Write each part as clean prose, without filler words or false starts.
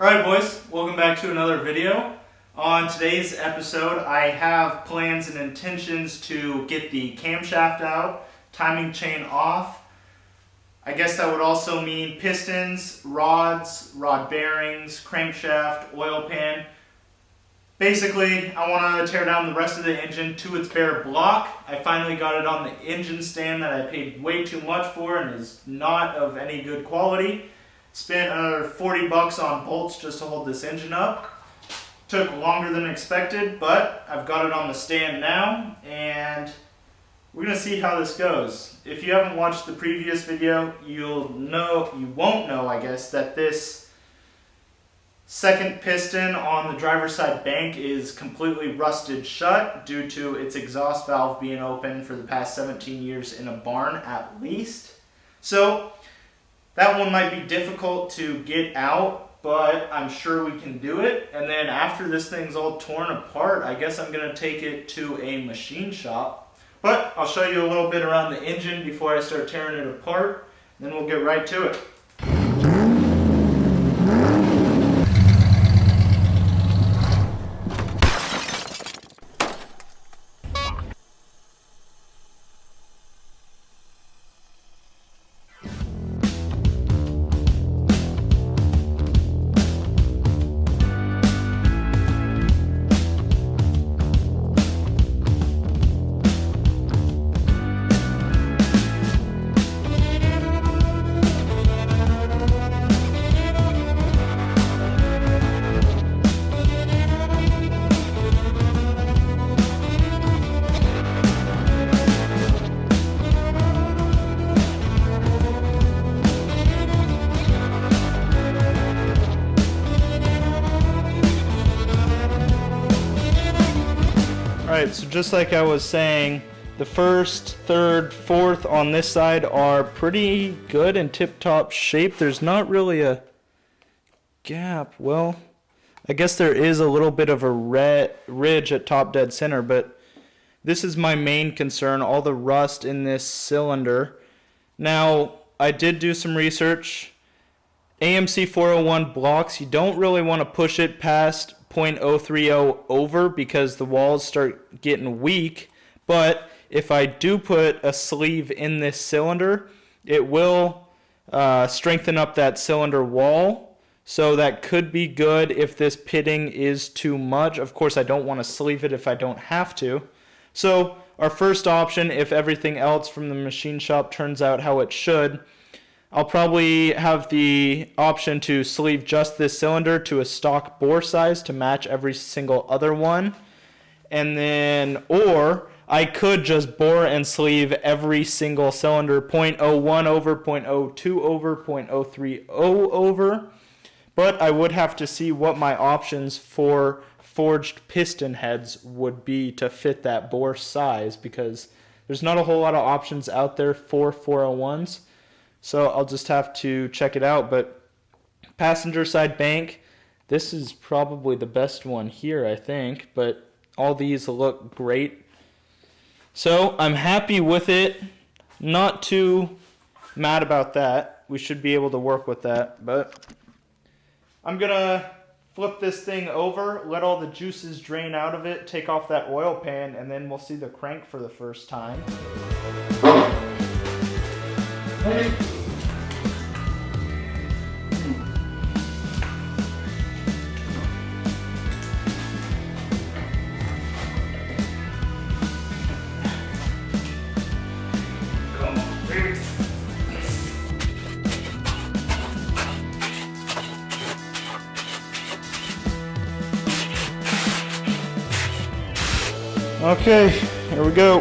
Alright boys, welcome back to another video. On today's episode I have plans and intentions to get the camshaft out, timing chain off. I guess that would also mean pistons, rods, rod bearings, crankshaft, oil pan. Basically, I want to tear down the rest of the engine to its bare block. I finally got it on the engine stand that I paid way too much for and is not of any good quality. Spent another 40 bucks on bolts just to hold this engine up. Took longer than expected, but I've got it on the stand now and we're gonna see how this goes. If you haven't watched the previous video, you won't know, I guess, that this second piston on the driver's side bank is completely rusted shut due to its exhaust valve being open for the past 17 years in a barn at least. So that one might be difficult to get out, but I'm sure we can do it. And then after this thing's all torn apart, I guess I'm gonna take it to a machine shop. But I'll show you a little bit around the engine before I start tearing it apart, and then we'll get right to it. Alright, so just like I was saying, the first, third, fourth on this side are pretty good and tip-top shape. There's not really a gap. Well, I guess there is a little bit of a ridge at top dead center, but this is my main concern, all the rust in this cylinder. Now, I did do some research. AMC 401 blocks, you don't really want to push it past 0.030 over because the walls start getting weak, but if I do put a sleeve in this cylinder, it will strengthen up that cylinder wall, so that could be good if this pitting is too much. Of course, I don't want to sleeve it if I don't have to. So our first option, if everything else from the machine shop turns out how it should, I'll probably have the option to sleeve just this cylinder to a stock bore size to match every single other one. And then, or I could just bore and sleeve every single cylinder 0.01 over, 0.02 over, 0.030 over. But I would have to see what my options for forged piston heads would be to fit that bore size, because there's not a whole lot of options out there for 401s. So I'll just have to check it out. But passenger side bank, this is probably the best one here, I think. But all these look great. So I'm happy with it. Not too mad about that. We should be able to work with that. But I'm going to flip this thing over, let all the juices drain out of it, take off that oil pan, and then we'll see the crank for the first time. Hey. Come on, baby. Okay, here we go.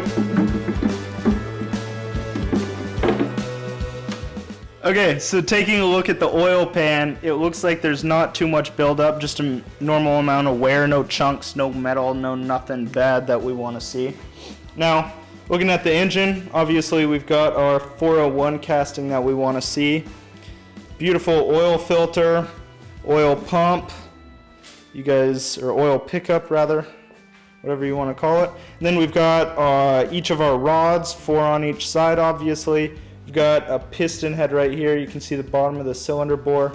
Okay, so taking a look at the oil pan, it looks like there's not too much buildup, just a normal amount of wear, no chunks, no metal, no nothing bad that we want to see. Now, looking at the engine, obviously we've got our 401 casting that we want to see. Beautiful oil filter, oil pump, or oil pickup rather, whatever you want to call it. And then we've got each of our rods, 4 on each side obviously. We've got a piston head right here. You can see the bottom of the cylinder bore.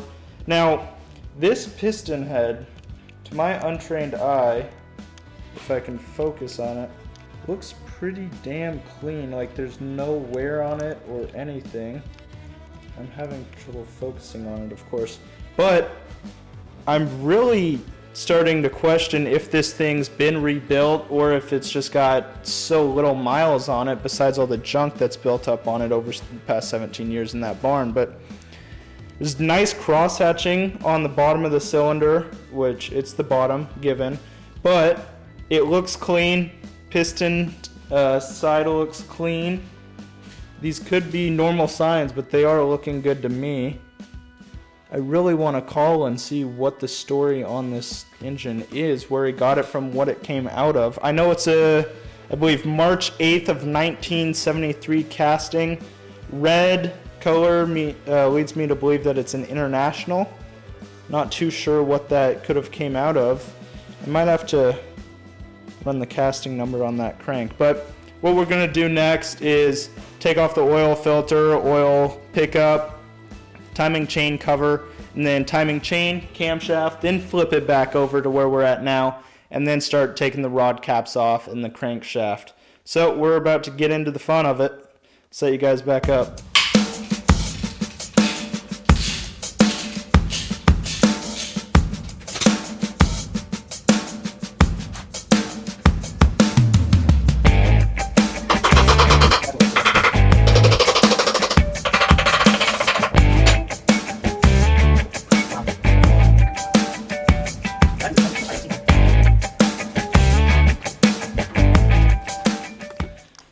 Now, This piston head, to my untrained eye, if I can focus on it, looks pretty damn clean. Like there's no wear on it or anything. I'm having trouble focusing on it, of course. But I'm really starting to question if this thing's been rebuilt or if it's just got so little miles on it besides all the junk that's built up on it over the past 17 years in that barn. But there's nice cross hatching on the bottom of the cylinder, which it's the bottom given, but it looks clean. Piston side looks clean. These could be normal signs, but they are looking good to me. I really want to call and see what the story on this engine is, where he got it from, what it came out of. I know it's I believe March 8th of 1973 casting. Red color leads me to believe that it's an International. Not too sure what that could have came out of. I might have to run the casting number on that crank. But what we're going to do next is take off the oil filter, oil pickup, timing chain cover, and then timing chain, camshaft, then flip it back over to where we're at now, and then start taking the rod caps off and the crankshaft. So we're about to get into the fun of it. Set you guys back up.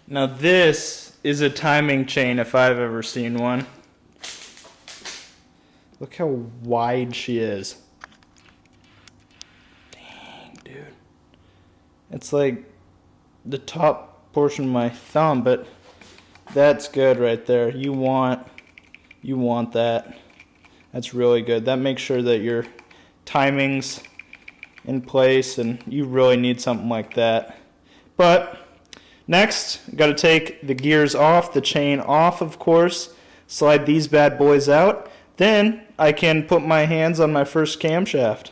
Now this is a timing chain if I've ever seen one. Look how wide she is. Dang, dude. It's like the top portion of my thumb, but that's good right there. You want that. That's really good. That makes sure that your timing's in place, and you really need something like that. But next, got to take the gears off, the chain off, of course, slide these bad boys out. Then I can put my hands on my first camshaft.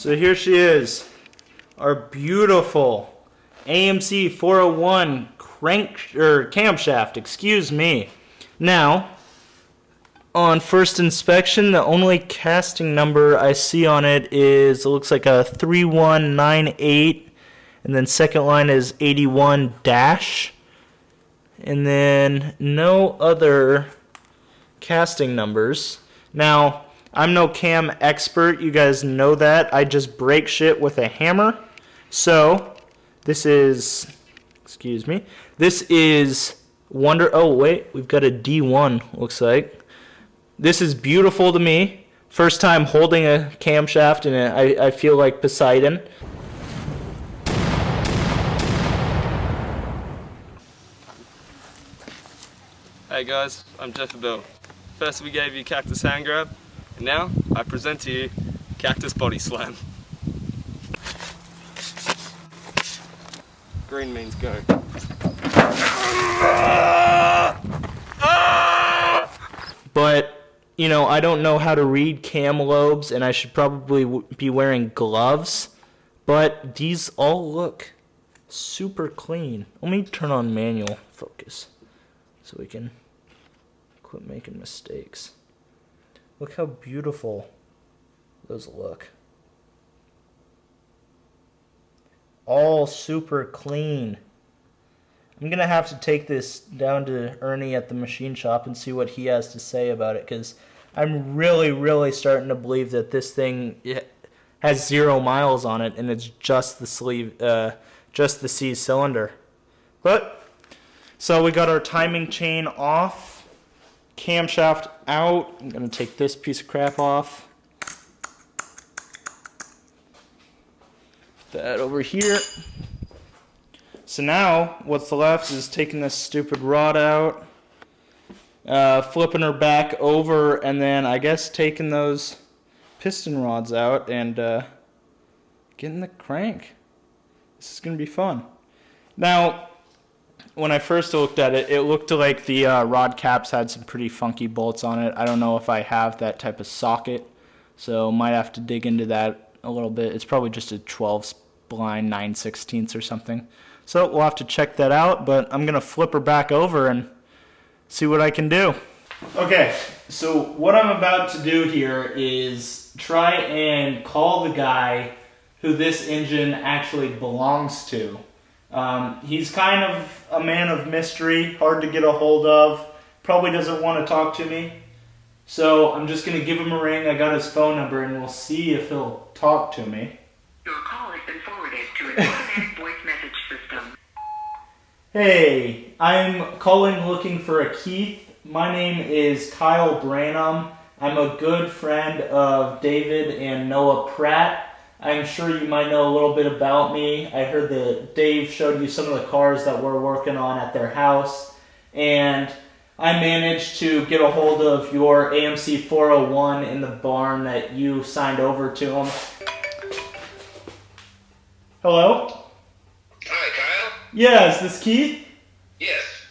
So here she is, our beautiful AMC 401 camshaft, excuse me. Now, on first inspection, the only casting number I see on it is, it looks like a 3198, and then second line is 81 dash, and then no other casting numbers. Now, I'm no cam expert, you guys know that. I just break shit with a hammer. So, this is, excuse me, this is oh wait, we've got a D1, looks like. This is beautiful to me. First time holding a camshaft, and I feel like Poseidon. Hey guys, I'm Jeff Bill. First we gave you Cactus Hand Grab, and now I present to you Cactus Body Slam. Green means go. But you know, I don't know how to read cam lobes, and I should probably be wearing gloves, but these all look super clean. Let me turn on manual focus so we can quit making mistakes. Look how beautiful those look. All super clean. I'm going to have to take this down to Ernie at the machine shop and see what he has to say about it, because I'm really starting to believe that this thing has 0 miles on it, and it's just the C cylinder. But so we got our timing chain off, camshaft out. I'm going to take this piece of crap off. Put that over here. So now what's left is taking this stupid rod out, flipping her back over, and then I guess taking those piston rods out and getting the crank. This is going to be fun. Now, when I first looked at it, it looked like the rod caps had some pretty funky bolts on it. I don't know if I have that type of socket, so might have to dig into that a little bit. It's probably just a 12 spline 9/16 or something. So we'll have to check that out, but I'm going to flip her back over and see what I can do. Okay, so what I'm about to do here is try and call the guy who this engine actually belongs to. He's kind of a man of mystery, hard to get a hold of, probably doesn't want to talk to me. So I'm just going to give him a ring. I got his phone number, and we'll see if he'll talk to me. Your call has been forwarded to an automatic voice message system. Hey, I'm calling looking for a Keith. My name is Kyle Branham. I'm a good friend of David and Noah Pratt. I'm sure you might know a little bit about me. I heard that Dave showed you some of the cars that we're working on at their house, and I managed to get a hold of your AMC 401 in the barn that you signed over to him. Hello? Hi, Kyle? Yeah, is this Keith? Yes.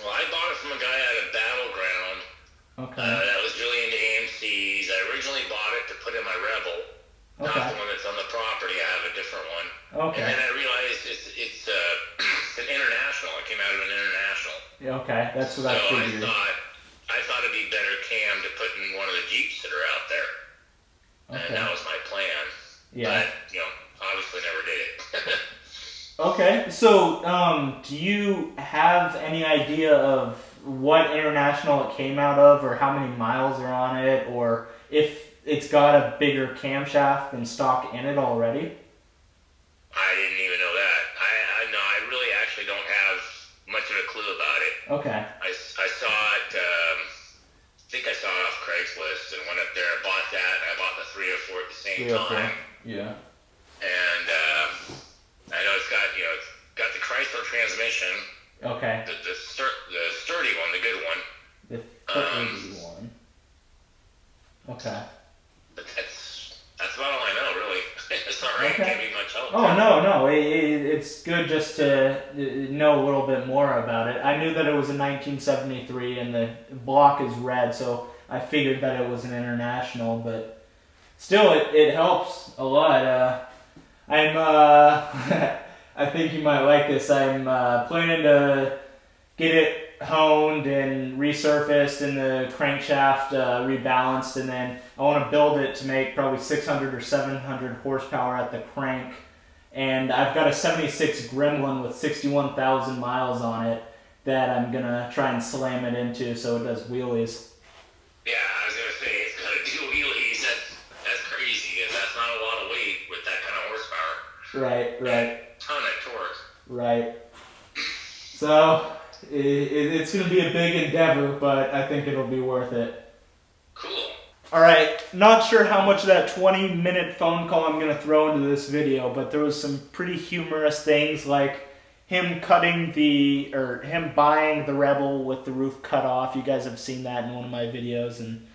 Well, I bought it from a guy out of Battleground. Okay. That was really into AMCs. I originally bought it to put in my Rebel. Okay. Not the one that's on the property. I have a different one. Okay. And then I realized it's an international. It came out of an international. Yeah, okay, that's what I So figured. I thought it'd be better cam to put in one of the Jeeps that are out there. Okay. And that was my plan. Yeah. But, obviously never did it. Okay, so do you have any idea of what international it came out of, or how many miles are on it, or if it's got a bigger camshaft than stock in it already? I didn't even know that. I really actually don't have much of a clue about it. Okay. I saw it, I think I saw it off Craigslist and went up there and bought that, and I bought the 304 at the same time. Yeah. And I know it's got the Chrysler transmission. Okay. The sturdy one, the good one. The sturdy one. Okay. But that's about all I know, really. Sorry, Okay. I can't be much help. Oh, no. It's good just to know a little bit more about it. I knew that it was a 1973 and the block is red, so I figured that it was an international, but still, it helps a lot. I think you might like this. I'm planning to get it honed and resurfaced and the crankshaft rebalanced, and then I want to build it to make probably 600 or 700 horsepower at the crank. And I've got a 76 Gremlin with 61,000 miles on it that I'm going to try and slam it into so it does wheelies. Yeah, I was going to say, it's got to do wheelies. That's crazy, and that's not a lot of weight with that kind of horsepower. Right. Ton of torque. Right. So, it's going to be a big endeavor, but I think it'll be worth it. Cool. Alright, not sure how much of that 20-minute phone call I'm going to throw into this video, but there was some pretty humorous things like him buying the Rebel with the roof cut off. You guys have seen that in one of my videos. And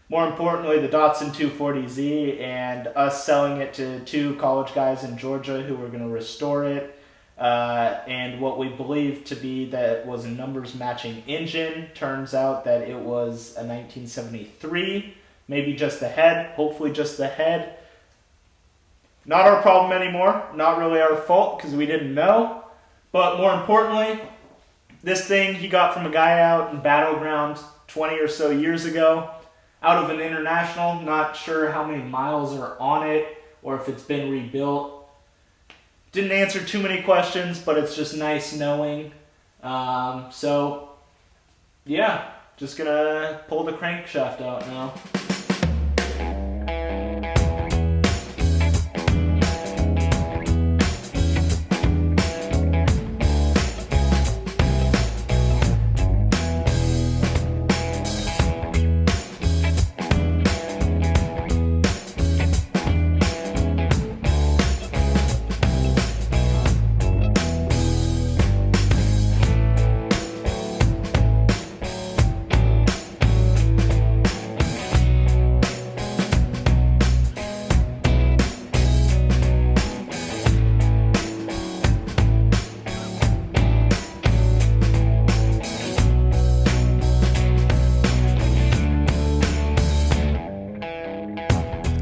more importantly, the Datsun 240Z and us selling it to two college guys in Georgia who were going to restore it. And what we believed to be that was a numbers matching engine turns out that it was a 1973, maybe just the head, hopefully just the head. Not our problem anymore, not really our fault because we didn't know. But more importantly, this thing he got from a guy out in Battleground 20 or so years ago, out of an international, not sure how many miles are on it or if it's been rebuilt. Didn't answer too many questions, but it's just nice knowing. So, yeah, just gonna pull the crankshaft out now.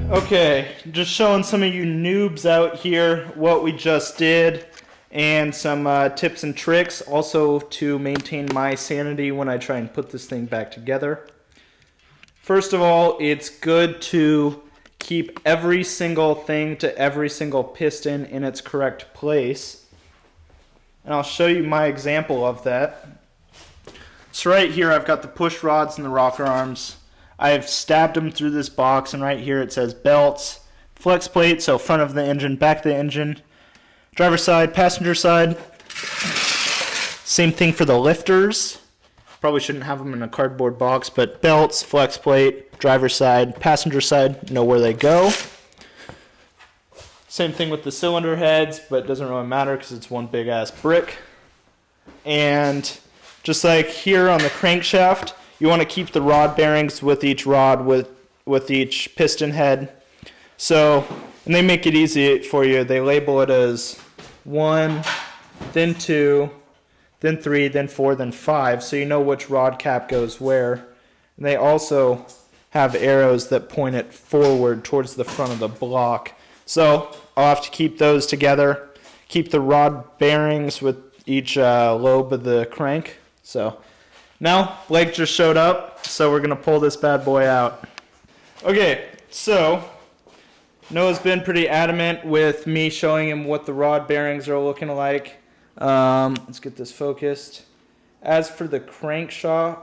Okay, just showing some of you noobs out here what we just did and some tips and tricks also to maintain my sanity when I try and put this thing back together. First of all, it's good to keep every single thing to every single piston in its correct place. And I'll show you my example of that. So right here I've got the push rods and the rocker arms. I've stabbed them through this box, and right here it says belts, flex plate, so front of the engine, back of the engine, driver side, passenger side. Same thing for the lifters. Probably shouldn't have them in a cardboard box, but belts, flex plate, driver side, passenger side, know where they go. Same thing with the cylinder heads, but it doesn't really matter because it's one big ass brick. And just like here on the crankshaft, you want to keep the rod bearings with each rod with each piston head. So, and they make it easy for you. They label it as 1, then 2, then 3, then 4, then 5, so you know which rod cap goes where. And they also have arrows that point it forward towards the front of the block. So I'll have to keep those together. Keep the rod bearings with each lobe of the crank. So now, Blake just showed up, so we're going to pull this bad boy out. Okay, so Noah's been pretty adamant with me showing him what the rod bearings are looking like. Let's get this focused. As for the crankshaft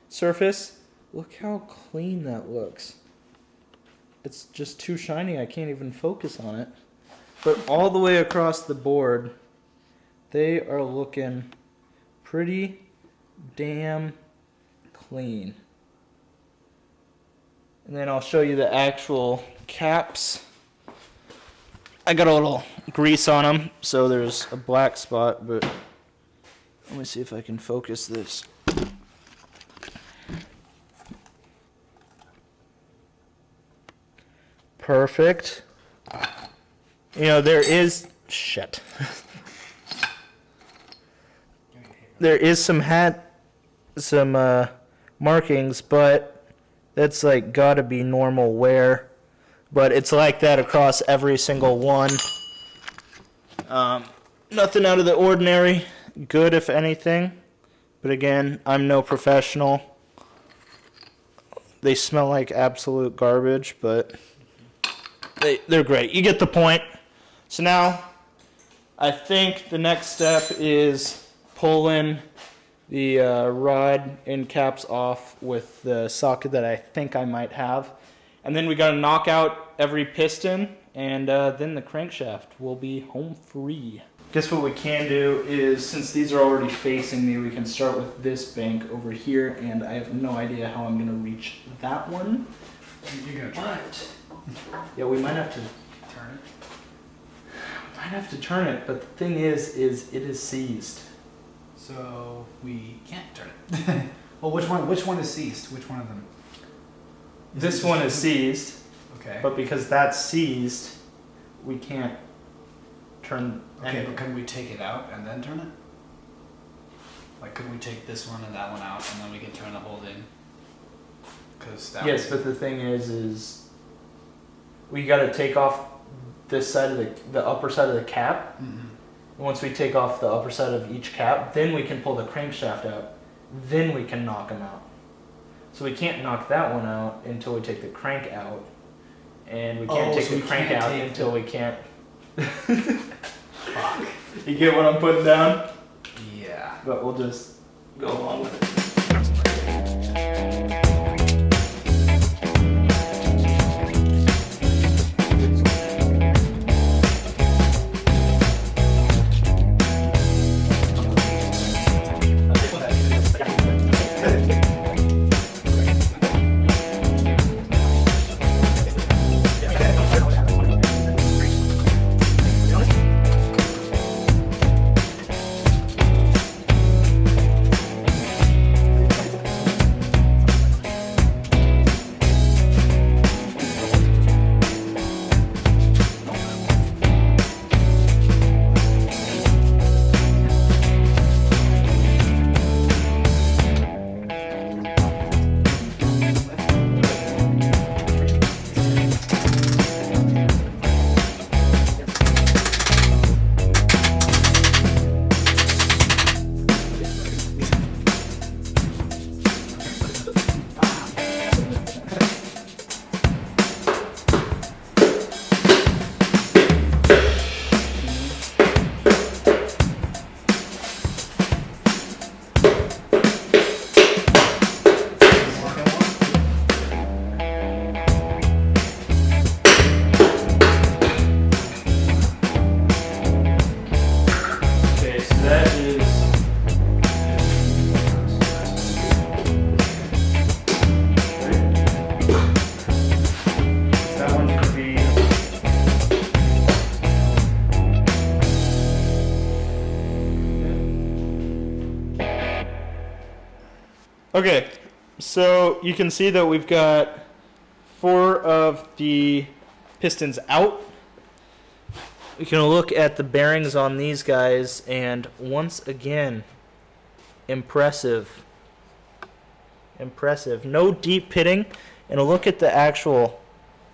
surface, look how clean that looks. It's just too shiny, I can't even focus on it. But all the way across the board, they are looking pretty damn clean. And then I'll show you the actual caps. I got a little grease on them, so there's a black spot, but let me see if I can focus this. Perfect. You know, there is shit. There is some markings, but that's like gotta be normal wear. But it's like that across every single one. Nothing out of the ordinary. Good, if anything. But again, I'm no professional. They smell like absolute garbage, but they're great. You get the point. So now, I think the next step is pulling the rod end caps off with the socket that I think I might have. And then we got to knock out every piston, and then the crankshaft will be home free. Guess what we can do is, since these are already facing me, we can start with this bank over here, and I have no idea how I'm going to reach that one. You're going to try it. Yeah, we might have to Turn it. Might have to turn it, but the thing is it is seized. So we can't turn it. Well, which one is seized? Which one of them? This one is seized, Okay. but because that's seized, we can't turn Okay, anything. but could we take it out and then turn it? Like, could we take this one and that one out, and then we can turn the whole thing? Because that Yes, but the thing is we got to take off this side of the upper side of the cap. Mhm. Once we take off the upper side of each cap, then we can pull the crankshaft out. Then we can knock them out. So we can't knock that one out until we take the crank out, and we can't take so the we crank can't out take until we can't. Fuck. You get what I'm putting down? Yeah. But we'll just go along with it. Okay, so that is. That one should be. Okay, so you can see that we've got 4 of the pistons out. We can look at the bearings on these guys, and once again, impressive. Impressive. No deep pitting, and a look at the actual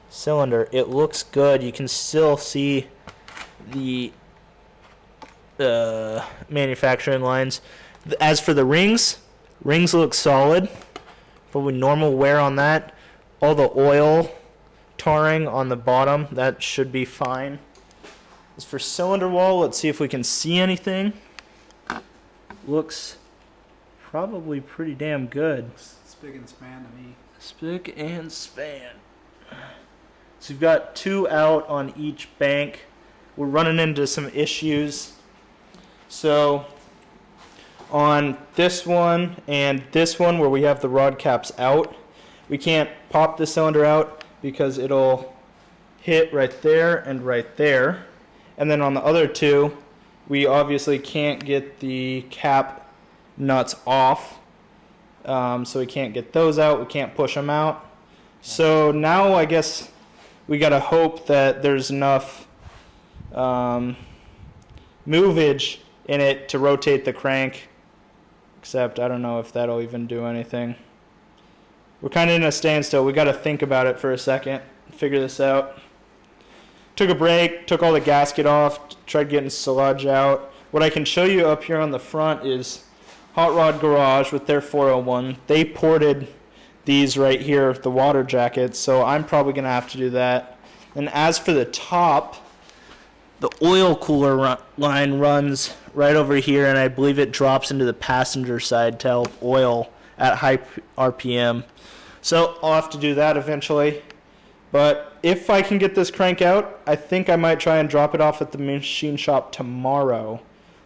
cylinder. It looks good. You can still see the manufacturing lines. As for the rings look solid. Probably normal wear on that. All the oil tarring on the bottom, that should be fine. As for cylinder wall, let's see if we can see anything. Looks probably pretty damn good. Spick and span to me. Spick and span. So you've got 2 out on each bank. We're running into some issues. So on this one and this one where we have the rod caps out, we can't pop the cylinder out because it'll hit right there and right there. And then on the other 2, we obviously can't get the cap nuts off. So we can't get those out. We can't push them out. So now I guess we got to hope that there's enough movage in it to rotate the crank. Except I don't know if that'll even do anything. We're kind of in a standstill. We got to think about it for a second, figure this out. Took a break, took all the gasket off, tried getting silage out. What I can show you up here on the front is Hot Rod Garage with their 401. They ported these right here, the water jackets, so I'm probably going to have to do that. And as for the top, the oil cooler line runs right over here, and I believe it drops into the passenger side to help oil at high RPM. So I'll have to do that eventually. But if I can get this crank out, I think I might try and drop it off at the machine shop tomorrow.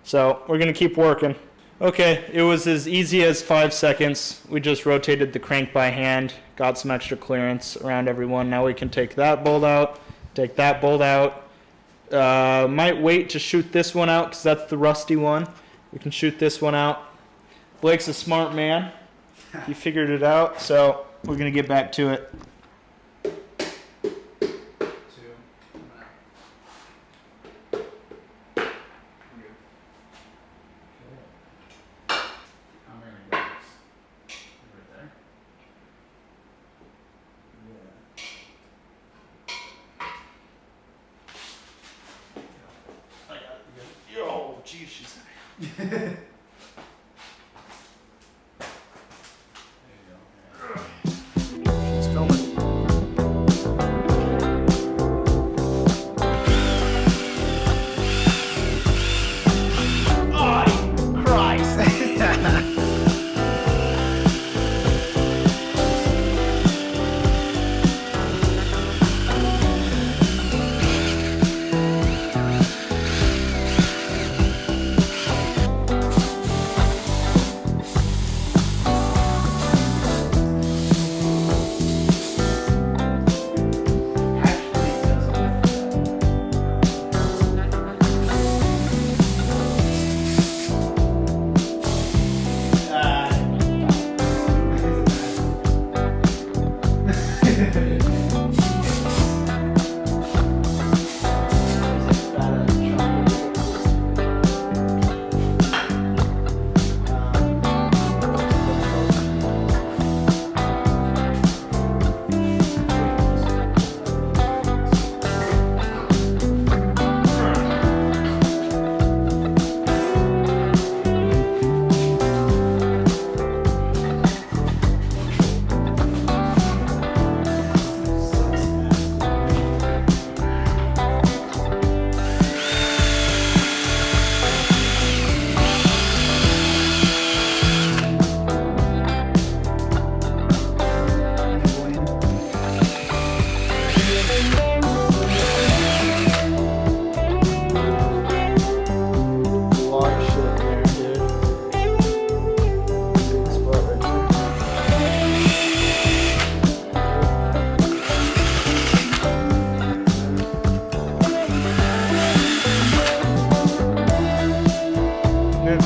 So we're going to keep working. Okay, it was as easy as 5 seconds. We just rotated the crank by hand, got some extra clearance around everyone. Now we can take that bolt out, take that bolt out. Might wait to shoot this one out because that's the rusty one. We can shoot this one out. Blake's a smart man. He figured it out, so we're going to get back to it. She's filming. Oh, Christ!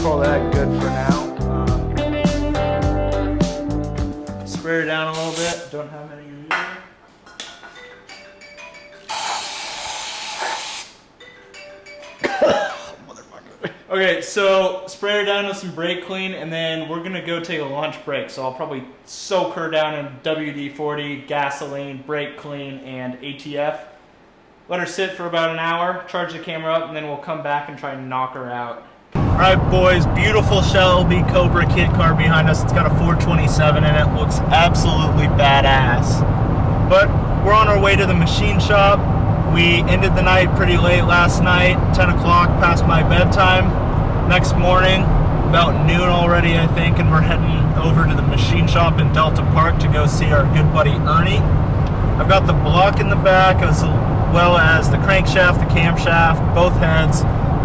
Call that good for now. Spray her down a little bit. Don't have any in here. Okay, so spray her down with some brake clean, and then we're gonna go take a lunch break. So I'll probably soak her down in WD-40, gasoline, brake clean, and ATF. Let her sit for about an hour, charge the camera up, and then we'll come back and try and knock her out. Alright boys, beautiful Shelby Cobra kit car behind us. It's got a 427 in it. Looks absolutely badass. But we're on our way to the machine shop. We ended the night pretty late last night, 10 o'clock past my bedtime. Next morning, about noon already I think, and we're heading over to the machine shop in Delta Park to go see our good buddy Ernie. I've got the block in the back as well as the crankshaft, the camshaft, both heads.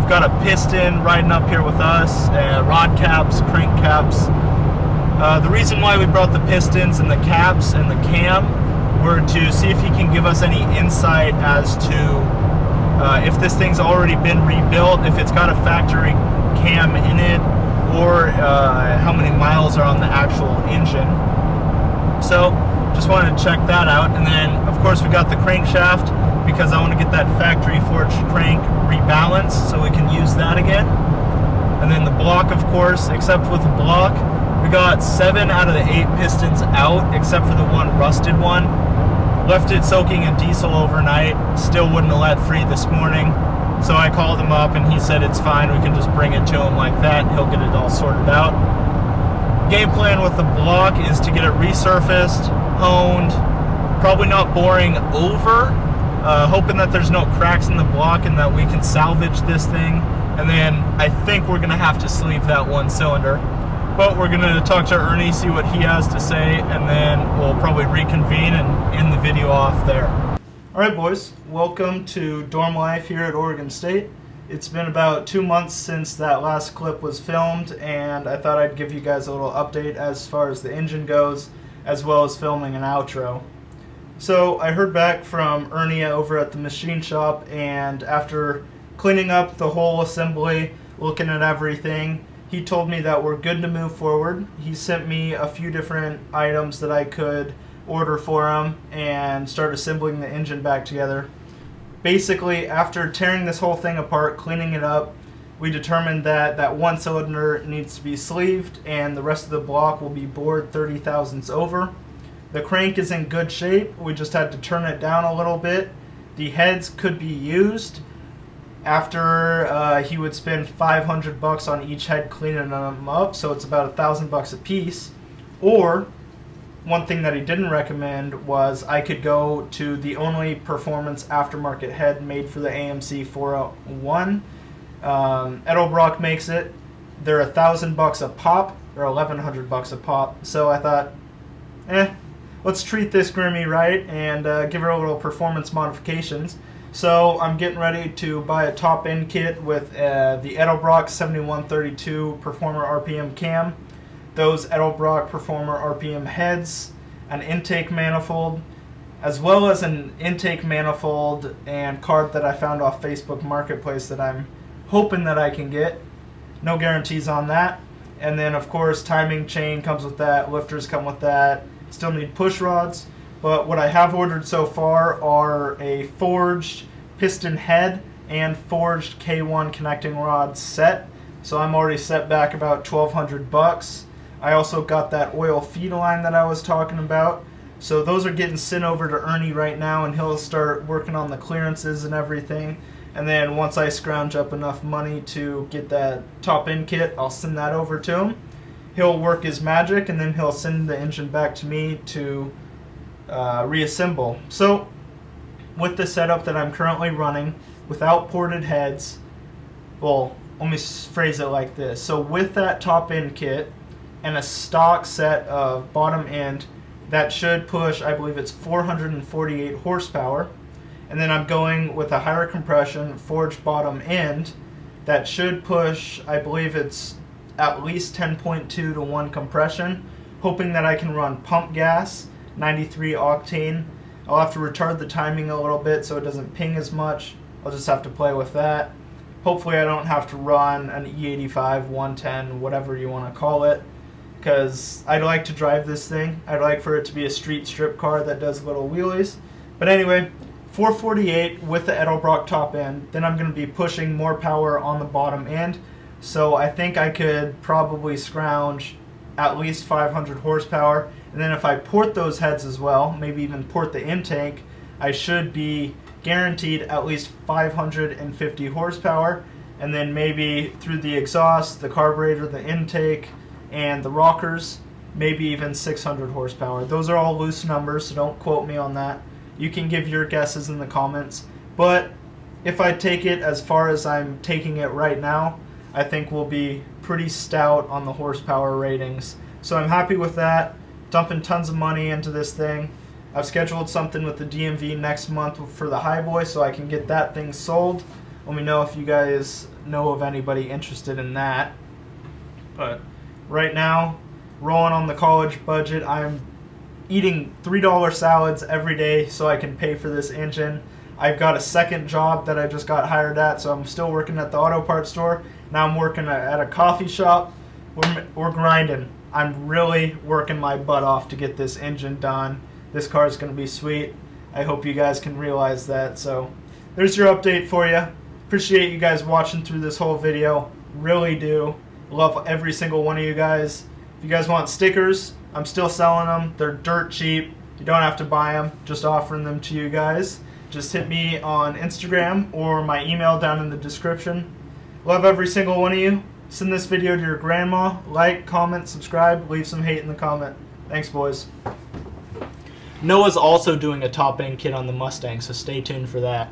Got a piston riding up here with us, rod caps, crank caps. The reason why we brought the pistons and the caps and the cam were to see if he can give us any insight as to if this thing's already been rebuilt, if it's got a factory cam in it, or how many miles are on the actual engine. So just wanted to check that out. And then of course we got the crankshaft because I want to get that factory forged crank rebalanced so we can use that again. And then the block, of course, except with the block, we got 7 out of the 8 pistons out except for the one rusted one. Left it soaking in diesel overnight, still wouldn't have let free this morning. So I called him up and he said it's fine, we can just bring it to him like that, he'll get it all sorted out. Game plan with the block is to get it resurfaced, honed, probably not boring over, hoping that there's no cracks in the block and that we can salvage this thing. And then I think we're gonna have to sleeve that one cylinder. But we're gonna talk to Ernie, see what he has to say, and then we'll probably reconvene and end the video off there. All right, boys, welcome to dorm life here at Oregon State. It's been about 2 months since that last clip was filmed, and I thought I'd give you guys a little update as far as the engine goes, as well as filming an outro. So I heard back from Ernie over at the machine shop, and after cleaning up the whole assembly, looking at everything, he told me that we're good to move forward. He sent me a few different items that I could order for him and start assembling the engine back together. Basically, after tearing this whole thing apart, cleaning it up, we determined that that one cylinder needs to be sleeved and the rest of the block will be bored 30 thousandths over. The crank is in good shape. We just had to turn it down a little bit. The heads could be used. after he would spend $500 on each head cleaning them up, so it's about $1,000 a piece. Or one thing that he didn't recommend was I could go to the only performance aftermarket head made for the AMC 401. Edelbrock makes it. They're $1,000 a pop, or $1,100 a pop. So I thought, let's treat this Grimmy right and give her a little performance modifications. So I'm getting ready to buy a top end kit with the Edelbrock 7132 Performer RPM cam, those Edelbrock Performer RPM heads, an intake manifold, as well as an intake manifold and card that I found off Facebook Marketplace that I'm hoping that I can get. No guarantees on that. And then of course timing chain comes with that, lifters come with that. Still need push rods. But what I have ordered so far are a forged piston head and forged K1 connecting rod set. So I'm already set back about $1,200. I also got that oil feed line that I was talking about. So those are getting sent over to Ernie right now, and he'll start working on the clearances and everything. And then once I scrounge up enough money to get that top end kit, I'll send that over to him. He'll work his magic, and then he'll send the engine back to me to reassemble. So with the setup that I'm currently running without ported heads, well, let me phrase it like this. So with that top end kit and a stock set of bottom end, that should push, I believe it's 448 horsepower. And then I'm going with a higher compression forged bottom end that should push, I believe it's at least 10.2 to 1 compression, hoping that I can run pump gas, 93 octane. I'll have to retard the timing a little bit so it doesn't ping as much. I'll just have to play with that. Hopefully I don't have to run an E85, 110, whatever you want to call it, because I'd like to drive this thing. I'd like for it to be a street strip car that does little wheelies. But anyway, 448 with the Edelbrock top end. Then I'm going to be pushing more power on the bottom end. So I think I could probably scrounge at least 500 horsepower. And then if I port those heads as well, maybe even port the intake, I should be guaranteed at least 550 horsepower. And then maybe through the exhaust, the carburetor, the intake, and the rockers, maybe even 600 horsepower. Those are all loose numbers, so don't quote me on that. You can give your guesses in the comments. But if I take it as far as I'm taking it right now, I think we'll be pretty stout on the horsepower ratings. So I'm happy with that. Dumping tons of money into this thing. I've scheduled something with the DMV next month for the Highboy so I can get that thing sold. Let me know if you guys know of anybody interested in that. But right now, rolling on the college budget, I'm eating $3 salads every day so I can pay for this engine. I've got a second job that I just got hired at, so I'm still working at the auto parts store. Now I'm working at a coffee shop. We're grinding. I'm really working my butt off to get this engine done. This car is going to be sweet. I hope you guys can realize that. So there's your update for you. Appreciate you guys watching through this whole video. Really do. Love every single one of you guys. If you guys want stickers, I'm still selling them. They're dirt cheap. You don't have to buy them. Just offering them to you guys. Just hit me on Instagram or my email down in the description. Love every single one of you. Send this video to your grandma. Like, comment, subscribe, leave some hate in the comment. Thanks, boys. Noah's also doing a top end kit on the Mustang, so stay tuned for that.